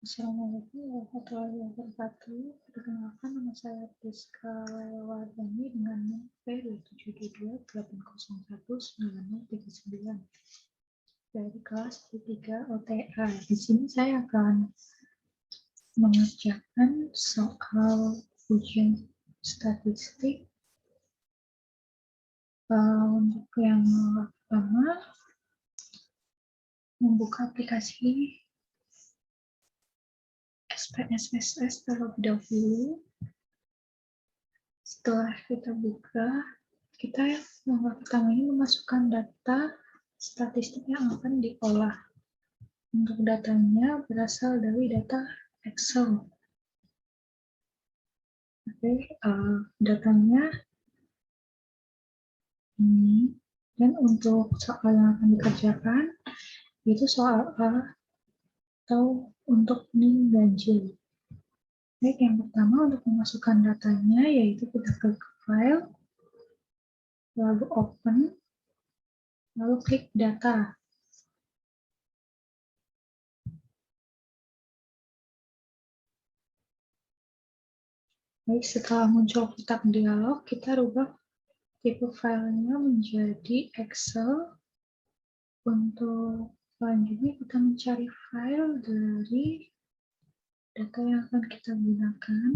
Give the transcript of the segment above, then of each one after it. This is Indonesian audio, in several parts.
Assalamualaikum warahmatullahi wabarakatuh. Perkenalkan, nama saya Priska Lewardani dengan NIM P728019039 dari kelas D3 OTA. Di sini saya akan mengerjakan soal ujian statistik. Untuk yang pertama, membuka aplikasi SPSS terlebih dahulu. Setelah kita buka, kita yang pertama ini memasukkan data statistik yang akan diolah. Untuk datanya berasal dari data Excel. Oke, datanya ini. Dan untuk soal yang akan dikerjakan, itu soal A atau untuk NIM ganjil. Baik, yang pertama untuk memasukkan datanya, yaitu kita klik file, lalu open, lalu klik data. Baik, setelah muncul kotak dialog, kita rubah tipe filenya menjadi Excel. Untuk selanjutnya kita mencari file dari data yang akan kita gunakan.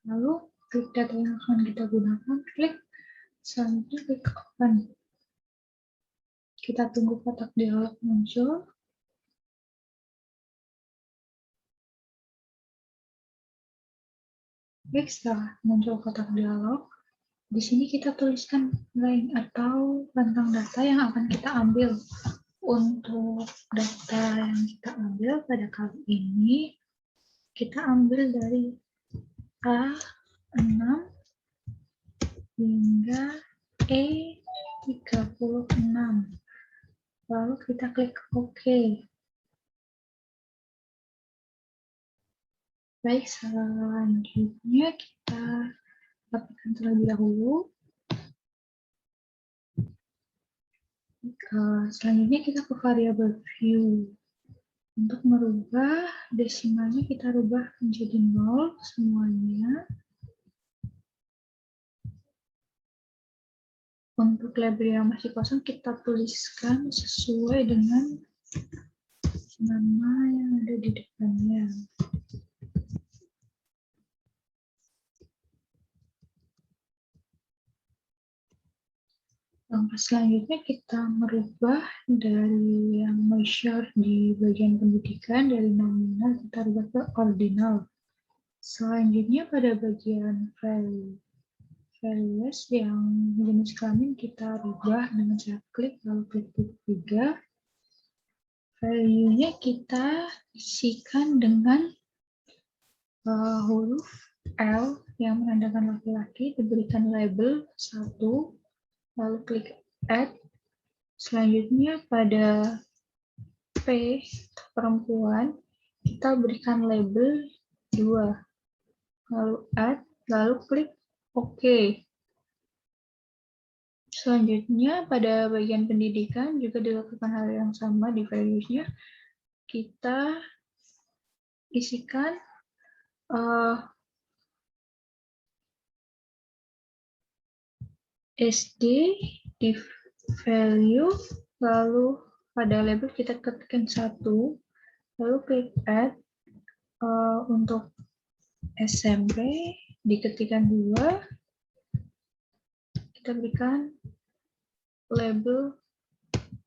Lalu klik data yang akan kita gunakan, klik selanjutnya klik open. Kita tunggu kotak dialog muncul. Baik, setelah muncul kotak dialog, di sini kita tuliskan line atau rentang data yang akan kita ambil. Untuk data yang kita ambil pada kali ini, kita ambil dari A6 hingga E36. Lalu kita klik OK. Baik, selanjutnya kita rapikan terlebih dahulu. Selanjutnya kita ke variabel view. Untuk merubah desimalnya kita rubah menjadi 0 semuanya. Untuk label yang masih kosong kita tuliskan sesuai dengan nama yang ada di depannya. Langkah selanjutnya kita merubah dari yang measure di bagian pendidikan dari nominal kita rubah ke ordinal. Selanjutnya pada bagian values yang jenis kelamin kita rubah dengan cara klik lalu klik titik 3. Value-nya kita isikan dengan huruf L yang menandakan laki-laki, diberikan label 1. Lalu klik add. Selanjutnya pada P perempuan kita berikan label 2. Lalu add, lalu klik OK. Selanjutnya pada bagian pendidikan juga dilakukan hal yang sama di values-nya. Kita isikan SD di value, lalu pada label kita ketikkan 1, lalu klik add. Untuk SMP diketikkan 2, kita berikan label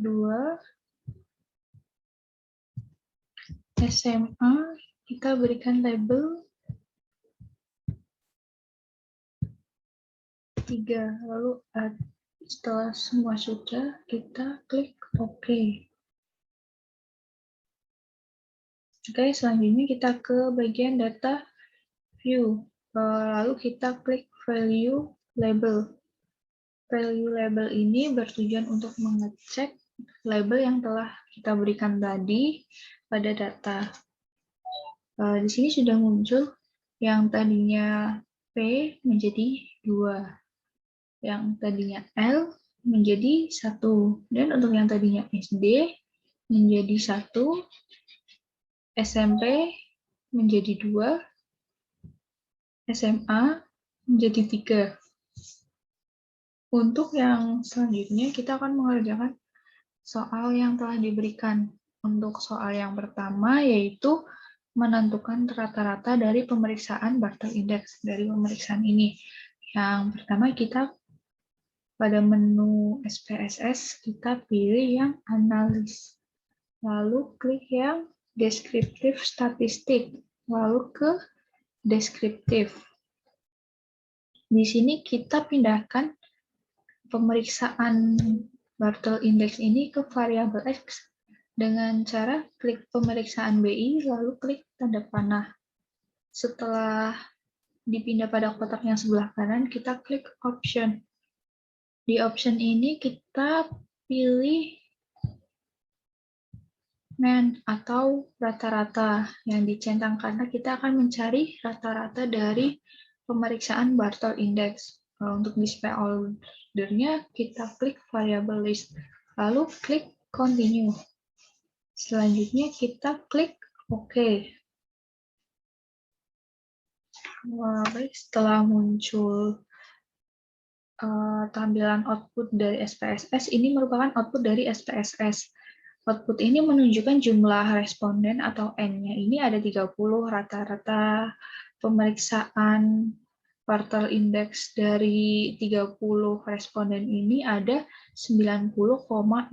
2. SMA kita berikan label 3, lalu add. Setelah semua sudah, kita klik OK. Oke, selanjutnya kita ke bagian data view. Lalu kita klik value label. Value label ini bertujuan untuk mengecek label yang telah kita berikan tadi pada data. Di sini sudah muncul yang tadinya P menjadi 2. Yang tadinya L menjadi 1, dan untuk yang tadinya SD menjadi 1, SMP menjadi 2, SMA menjadi 3. Untuk yang selanjutnya, kita akan mengerjakan soal yang telah diberikan. Untuk soal yang pertama, yaitu menentukan rata-rata dari pemeriksaan Bartle Index dari pemeriksaan ini. Yang pertama, kita pada menu SPSS, kita pilih yang analis. Lalu klik yang deskriptif statistik. Lalu ke deskriptif. Di sini kita pindahkan pemeriksaan Bartle Index ini ke variabel X dengan cara klik pemeriksaan BI, lalu klik tanda panah. Setelah dipindah pada kotak yang sebelah kanan, kita klik option. Di option ini kita pilih mean atau rata-rata yang dicentang karena kita akan mencari rata-rata dari pemeriksaan Bartle Index. Untuk display ordernya, kita klik variable list, lalu klik continue. Selanjutnya kita klik OK. Baik, setelah muncul tampilan output dari SPSS, ini merupakan output dari SPSS. Output ini menunjukkan jumlah responden atau N-nya. Ini ada 30, rata-rata pemeriksaan Bartle Index dari 30 responden ini ada 90,67.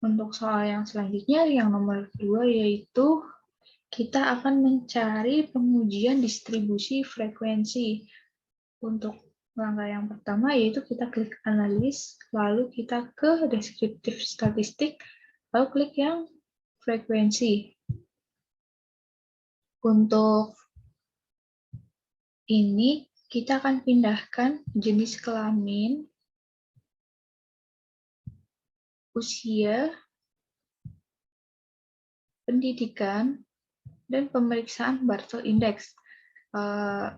Untuk soal yang selanjutnya, yang nomor 2, yaitu kita akan mencari pengujian distribusi frekuensi. Untuk langkah yang pertama yaitu kita klik analis, lalu kita ke deskriptif statistik, lalu klik yang frekuensi. Untuk ini kita akan pindahkan jenis kelamin, usia, pendidikan, dan pemeriksaan Bartle Index.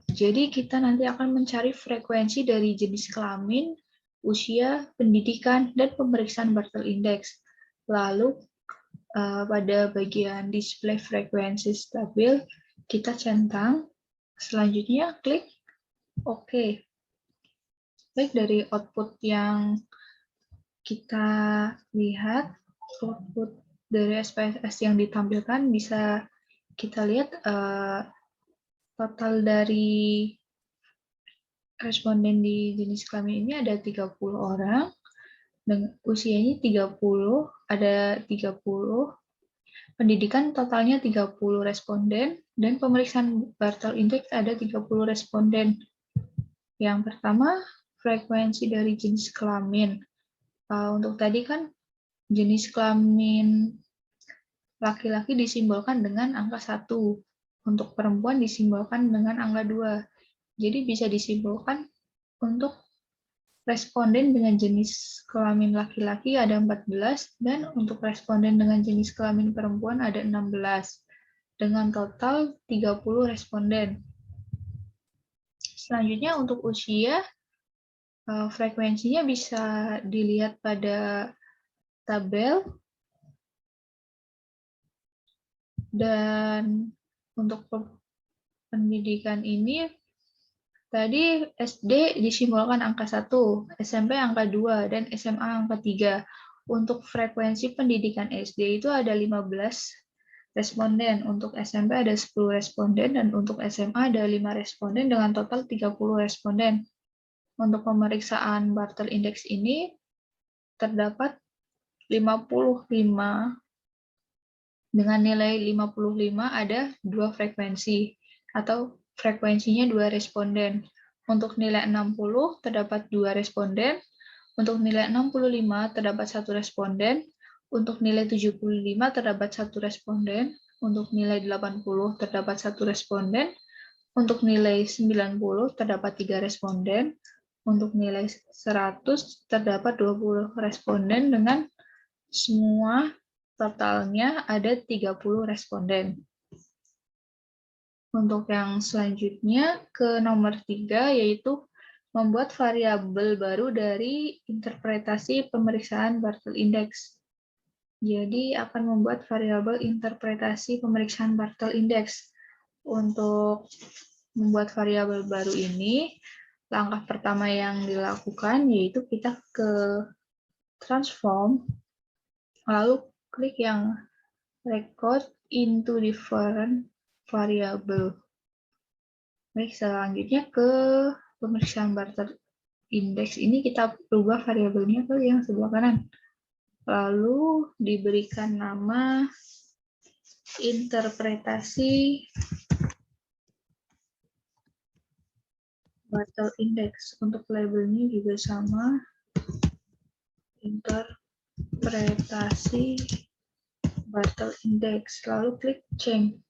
Jadi kita nanti akan mencari frekuensi dari jenis kelamin, usia, pendidikan, dan pemeriksaan Bartle Index. Lalu pada bagian display frekuensi stabil, kita centang. Selanjutnya klik OK. Baik, dari output yang kita lihat, output dari SPSS yang ditampilkan bisa kita lihat total dari responden di jenis kelamin ini ada 30 orang, dengan usianya 30, ada 30, pendidikan totalnya 30 responden, dan pemeriksaan Bartle Index ada 30 responden. Yang pertama, frekuensi dari jenis kelamin. Untuk tadi kan jenis kelamin laki-laki disimbolkan dengan angka 1, untuk perempuan disimbolkan dengan angka 2. Jadi bisa disimpulkan untuk responden dengan jenis kelamin laki-laki ada 14, dan untuk responden dengan jenis kelamin perempuan ada 16, dengan total 30 responden. Selanjutnya untuk usia, frekuensinya bisa dilihat pada tabel, dan untuk pendidikan ini tadi SD disimbolkan angka 1, SMP angka 2, dan SMA angka 3. Untuk frekuensi pendidikan SD itu ada 15 responden, untuk SMP ada 10 responden, dan untuk SMA ada 5 responden dengan total 30 responden. Untuk pemeriksaan Bartle Index ini terdapat 55, dengan nilai 55 ada 2 frekuensi, atau frekuensinya 2 responden. Untuk nilai 60 terdapat 2 responden, untuk nilai 65 terdapat 1 responden, untuk nilai 75 terdapat 1 responden, untuk nilai 80 terdapat 1 responden, untuk nilai 90 terdapat 3 responden, untuk nilai 100 terdapat 20 responden, dengan semua totalnya ada 30 responden. Untuk yang selanjutnya ke nomor 3, yaitu membuat variabel baru dari interpretasi pemeriksaan Bartle Index. Jadi akan membuat variabel interpretasi pemeriksaan Bartel Index. Untuk membuat variabel baru ini, langkah pertama yang dilakukan yaitu kita ke transform, lalu klik yang record into different variable. Baik, selanjutnya ke pemeriksaan Bartel Index ini kita ubah variabelnya ke yang sebelah kanan. Lalu diberikan nama interpretasi Bartel Index. Untuk labelnya juga sama, interpretasi Bartel Index. Lalu klik change.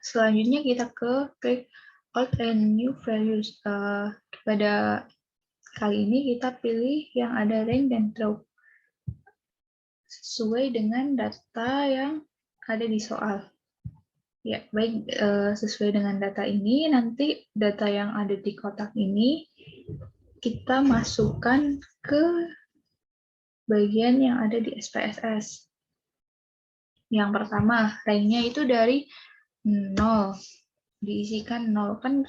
Selanjutnya kita klik old and new values. Pada kali ini kita pilih yang ada rank dan drop sesuai dengan data yang ada di soal. Ya, baik, sesuai dengan data ini, nanti data yang ada di kotak ini kita masukkan ke bagian yang ada di SPSS. Yang pertama, ranknya itu dari 0. Diisikan 0, kan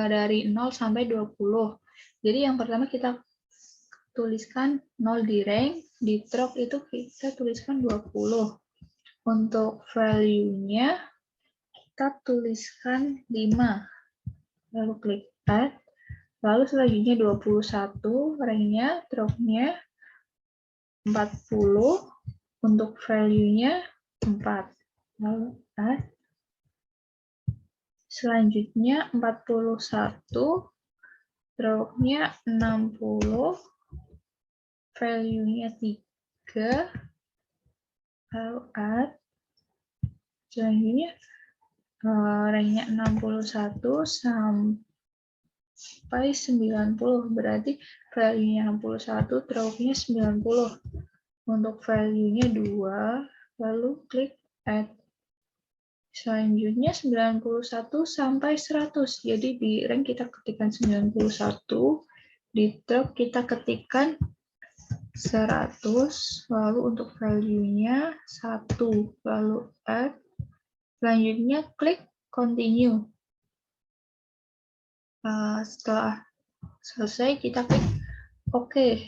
dari 0 sampai 20. Jadi yang pertama kita tuliskan 0 di rank, di drop itu kita tuliskan 20. Untuk value-nya kita tuliskan 5. Lalu klik add. Lalu selanjutnya 21, ranknya, drop-nya 40, untuk value-nya 4. Lalu add. Selanjutnya 41, drop-nya 60, value-nya 3, lalu add. Selanjutnya rank-nya 61 sampai 90, berarti value-nya 61, drop-nya 90. Untuk value-nya 2, lalu klik add. Selanjutnya 91 sampai 100. Jadi di rank kita ketikkan 91, di drop kita ketikkan 100, lalu untuk value-nya 1, lalu add. Selanjutnya klik continue. Setelah selesai kita klik OK.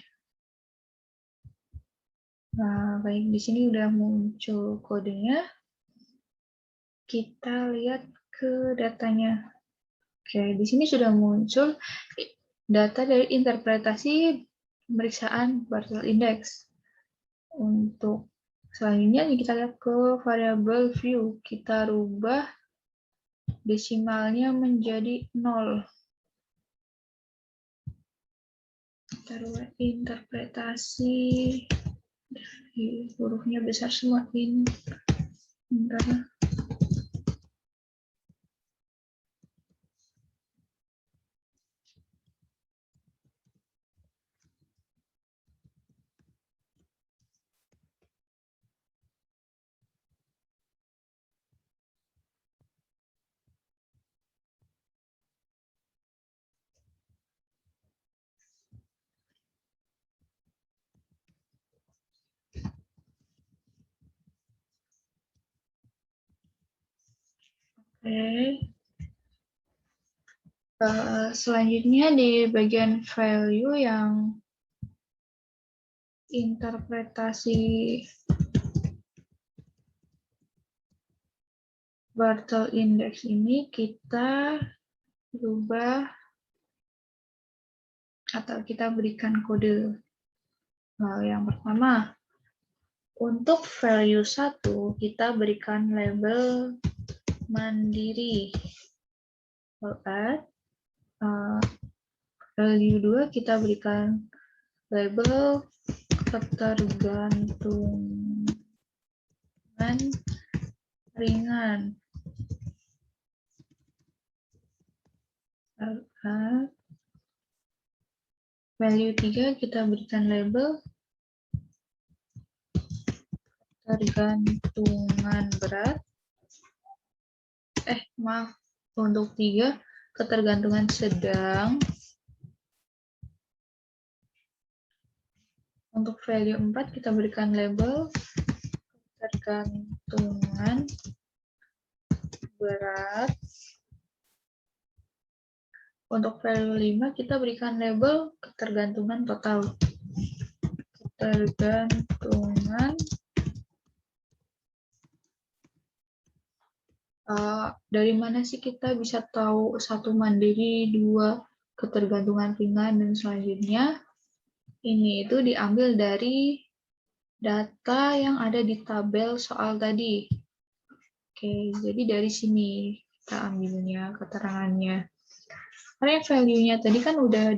Nah, baik, di sini udah muncul kodenya. Kita lihat ke datanya. Oke, di sini sudah muncul data dari interpretasi pemeriksaan Bartel Index. Untuk selanjutnya kita lihat ke variabel view. Kita rubah desimalnya menjadi 0. Kita rubah interpretasi, hurufnya besar semua ini. Bentar. Oke. Selanjutnya di bagian value yang interpretasi Bartel Index ini kita rubah atau kita berikan kode. Yang pertama, untuk value 1 kita berikan label mandiri. Add. Value 2 kita berikan label ketergantungan ringan. Value 3 kita berikan label ketergantungan berat. Maaf, untuk 3 ketergantungan sedang. Untuk value 4 kita berikan label ketergantungan berat. Untuk value 5 kita berikan label ketergantungan total. Ketergantungan dari mana sih kita bisa tahu satu mandiri, dua ketergantungan ringan, dan selanjutnya? Ini itu diambil dari data yang ada di tabel soal tadi. Oke, jadi dari sini kita ambilnya keterangannya. Karena value-nya tadi kan udah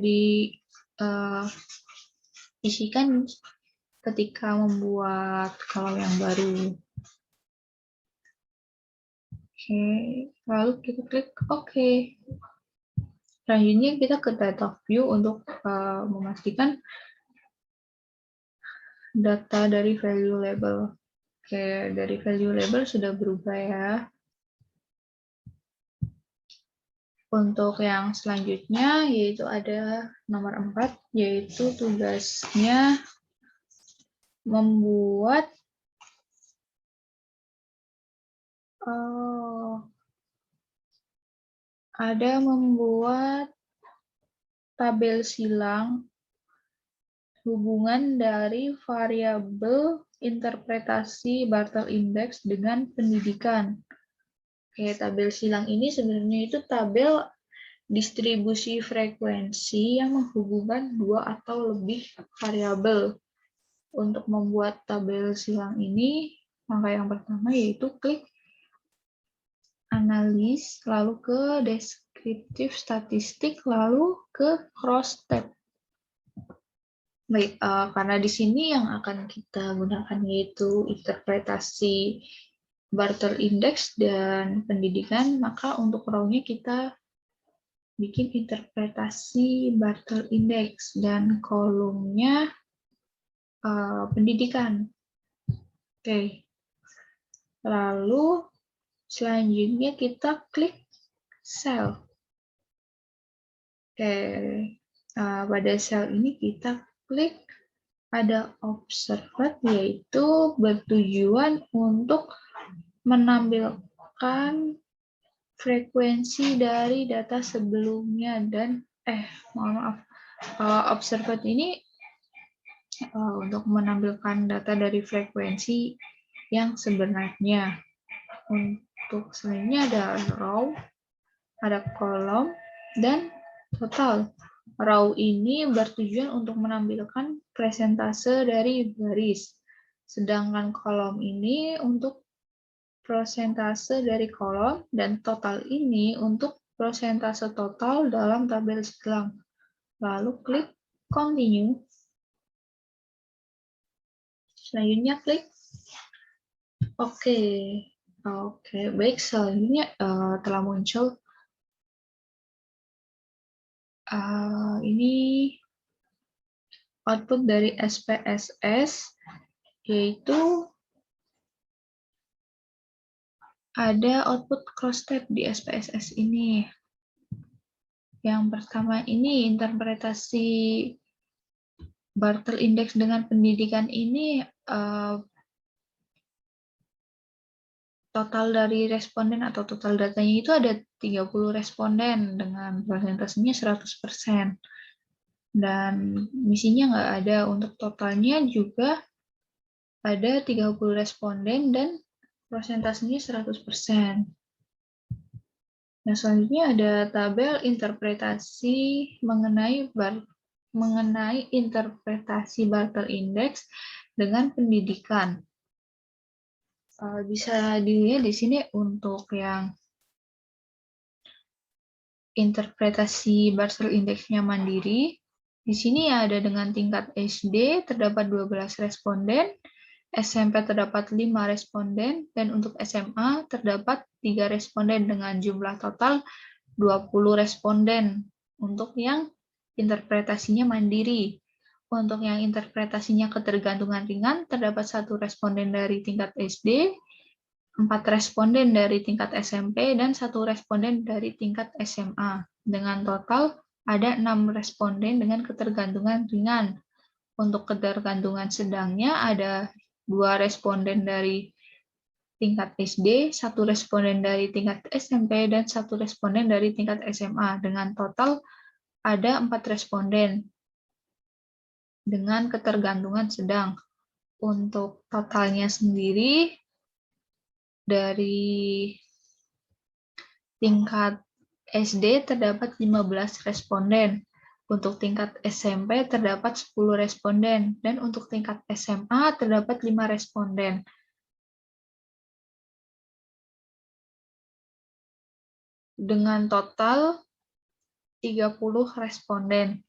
diisikan ketika membuat kolom yang baru. Oke, lalu kita klik OK. Selanjutnya kita ke data view untuk memastikan data dari value label. Oke, dari value label sudah berubah ya. Untuk yang selanjutnya yaitu ada nomor 4, yaitu tugasnya membuat tabel silang hubungan dari variabel interpretasi Bartle Index dengan pendidikan. Oke, tabel silang ini sebenarnya itu tabel distribusi frekuensi yang menghubungkan dua atau lebih variabel. Untuk membuat tabel silang ini, langkah yang pertama yaitu klik analis, lalu ke deskriptif statistik, lalu ke cross tab. Baik, karena di sini yang akan kita gunakan yaitu interpretasi Bartle Index dan pendidikan, maka untuk row-nya kita bikin interpretasi Bartle Index dan kolomnya pendidikan. Oke. Lalu selanjutnya kita klik sel. Oke. Pada sel ini kita klik ada observed, yaitu bertujuan untuk menampilkan frekuensi dari data sebelumnya dan observed ini untuk menampilkan data dari frekuensi yang sebenarnya. Untuk selanjutnya ada row, ada kolom, dan total. Row ini bertujuan untuk menampilkan persentase dari baris, sedangkan kolom ini untuk persentase dari kolom, dan total ini untuk persentase total dalam tabel silang. Lalu klik continue. Selanjutnya klik OK. Oke, baik. Selanjutnya telah muncul ini output dari SPSS, yaitu ada output cross tab di SPSS ini. Yang pertama ini interpretasi Bartle Index dengan pendidikan ini total dari responden atau total datanya itu ada 30 responden dengan persentasenya 100%. Dan misinya nggak ada. Untuk totalnya juga ada 30 responden dan persentasenya 100%. Nah, selanjutnya ada tabel interpretasi mengenai interpretasi Bartle Index dengan pendidikan. Bisa dilihat di sini untuk yang interpretasi Bartle Index-nya mandiri. Di sini ada dengan tingkat SD terdapat 12 responden, SMP terdapat 5 responden, dan untuk SMA terdapat 3 responden dengan jumlah total 20 responden untuk yang interpretasinya mandiri. Untuk yang interpretasinya ketergantungan ringan, terdapat 1 responden dari tingkat SD, 4 responden dari tingkat SMP, dan 1 responden dari tingkat SMA. Dengan total ada 6 responden dengan ketergantungan ringan. Untuk ketergantungan sedangnya ada 2 responden dari tingkat SD, 1 responden dari tingkat SMP, dan 1 responden dari tingkat SMA. Dengan total ada 4 responden dengan ketergantungan sedang. Untuk totalnya sendiri, dari tingkat SD terdapat 15 responden, untuk tingkat SMP terdapat 10 responden, dan untuk tingkat SMA terdapat 5 responden. Dengan total 30 responden.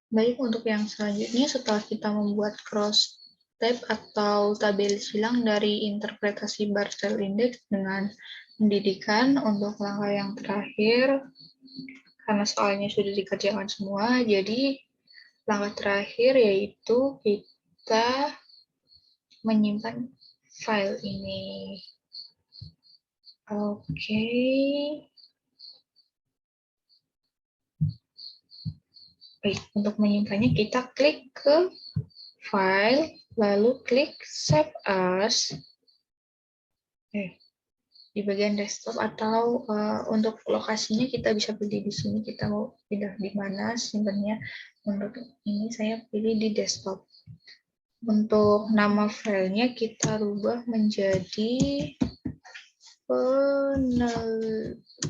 Baik, untuk yang selanjutnya setelah kita membuat cross tab atau tabel silang dari interpretasi Bartel Index dengan pendidikan, untuk langkah yang terakhir, karena soalnya sudah dikerjakan semua, jadi langkah terakhir yaitu kita menyimpan file ini. Oke. Baik, untuk menyimpannya kita klik ke File, lalu klik Save As. Di bagian desktop atau untuk lokasinya kita bisa pilih di sini, kita mau pindah di mana simpannya. Untuk ini saya pilih di desktop. Untuk nama filenya kita rubah menjadi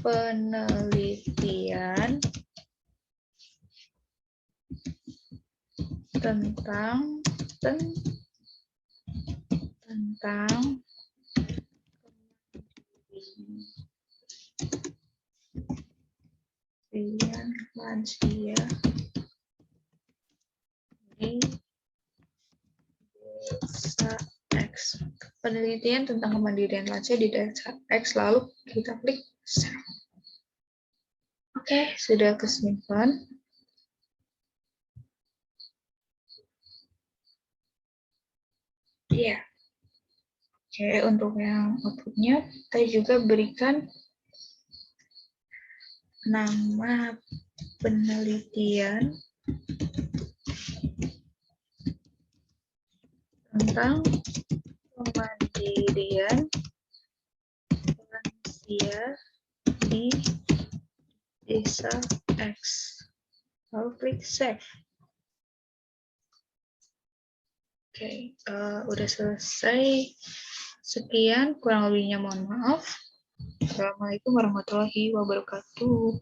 penelitian tentang lansia di desa X. Penelitian tentang kemandirian lansia di desa X, lalu kita klik save. Oke, sudah kesimpan. Iya. Oke, untuk yang outputnya kita juga berikan nama penelitian tentang kemandirian lansia di desa X. Lalu klik save. Oke, udah selesai. Sekian, kurang lebihnya mohon maaf. Assalamualaikum warahmatullahi wabarakatuh.